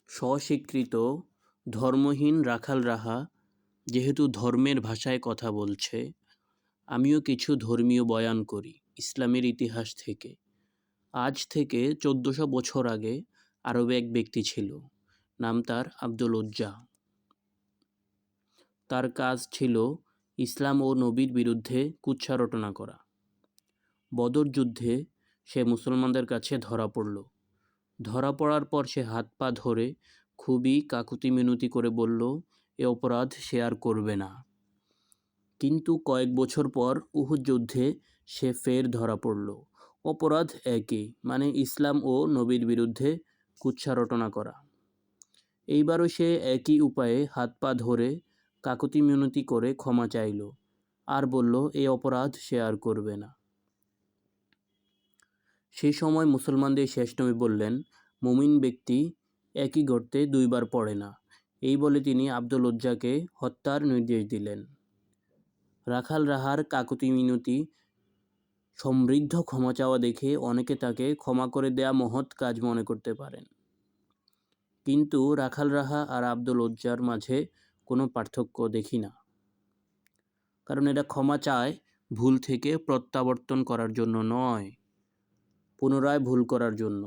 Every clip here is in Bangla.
স্বস্বীকৃত ধর্মহীন রাখাল রাহা যেহেতু ধর্মের ভাষায় কথা বলছে, আমিও কিছু ধর্মীয় বয়ান করি ইসলামের ইতিহাস থেকে। আজ থেকে ১৪০০ বছর আগে আরবে এক ব্যক্তি ছিল, নাম তার আব্দুল উজ্জা। তার কাজ ছিল ইসলাম ও নবীর বিরুদ্ধে কুৎসা রটনা করা। বদর যুদ্ধে সে মুসলমানদের কাছে ধরা পড়ল। ধরা পড়ার পর সে হাত পা ধরে খুবই কাকুতি মিনতি করে বলল এ অপরাধ সে আর করবে না। কিন্তু কয়েক বছর পর উহুদ যুদ্ধে সে ফের ধরা পড়ল। অপরাধ একই, মানে ইসলাম ও নবীর বিরুদ্ধে কুৎসা রটনা করা। এইবারও সে একই উপায়ে হাত পা ধরে কাকুতি মিনতি করে ক্ষমা চাইল আর বলল এই অপরাধ সে আর করবে না। সেই সময় মুসলমানদের শেষ নবী বললেন, মুমিন ব্যক্তি একই গর্তে দুইবার পড়ে না। এই বলে তিনি আব্দুল উজ্জাকে হত্যার নির্দেশ দিলেন। রাখাল রাহার কাকুতি মিনতি, সমৃদ্ধ ক্ষমা চাওয়া দেখে অনেকে তাকে ক্ষমা করে দেয়া মহৎ কাজ মনে করতে পারেন। কিন্তু রাখাল রাহা আর আব্দুল উজ্জার মাঝে কোনো পার্থক্য দেখি না। কারণ এটা ক্ষমা চায় ভুল থেকে প্রত্যাবর্তন করার জন্য নয়, পুনরায় ভুল করার জন্য।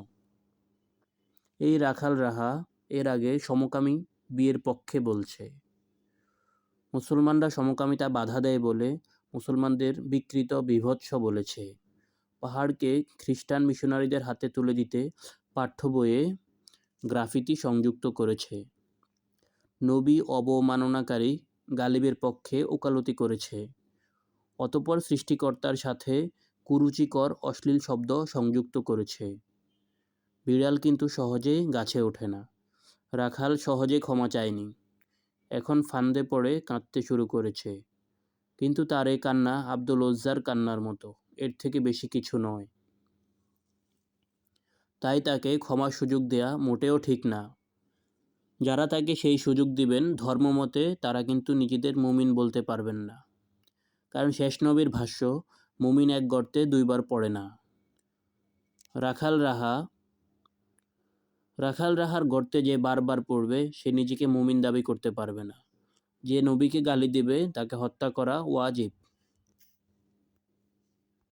এই রাখাল রাহা এর আগে সমকামী বিয়ের পক্ষে বলছে। মুসলমানরা সমকামিতা বাধা দেয় বলে মুসলমানদের বিকৃত বিভৎস বলেছে। পাহাড়কে খ্রিস্টান মিশনারিদের হাতে তুলে দিতে পাঠ্য বইয়ে গ্রাফিতি সংযুক্ত করেছে। নবী অবমাননাকারী গালিবের পক্ষে ওকালতি করেছে। অতঃপর সৃষ্টিকর্তার সাথে কুরুচিকর অশ্লীল শব্দ সংযুক্ত করেছে। বিড়াল কিন্তু সহজে গাছে ওঠে না। রাখাল সহজে ক্ষমা চায়নি, এখন ফান্দে পড়ে কাঁদতে শুরু করেছে। কিন্তু তার এই কান্না আব্দুল উজ্জার কান্নার মতো, এর থেকে বেশি কিছু নয়। তাই তাকে ক্ষমার সুযোগ দেয়া মোটেও ঠিক না। যারা তাকে সেই সুযোগ দিবেন ধর্মমতে তারা কিন্তু নিজেদের মুমিন বলতে পারবেন না। কারণ শেষ নবীর ভাষ্য, মুমিন এক গর্তে দুইবার পড়ে না। রাখাল রাহার গর্তে যে বারবার পড়বে সে নিজেকে মুমিন দাবি করতে পারবে না। যে নবীকে গালি দেবে তাকে হত্যা করা ওয়াজিব।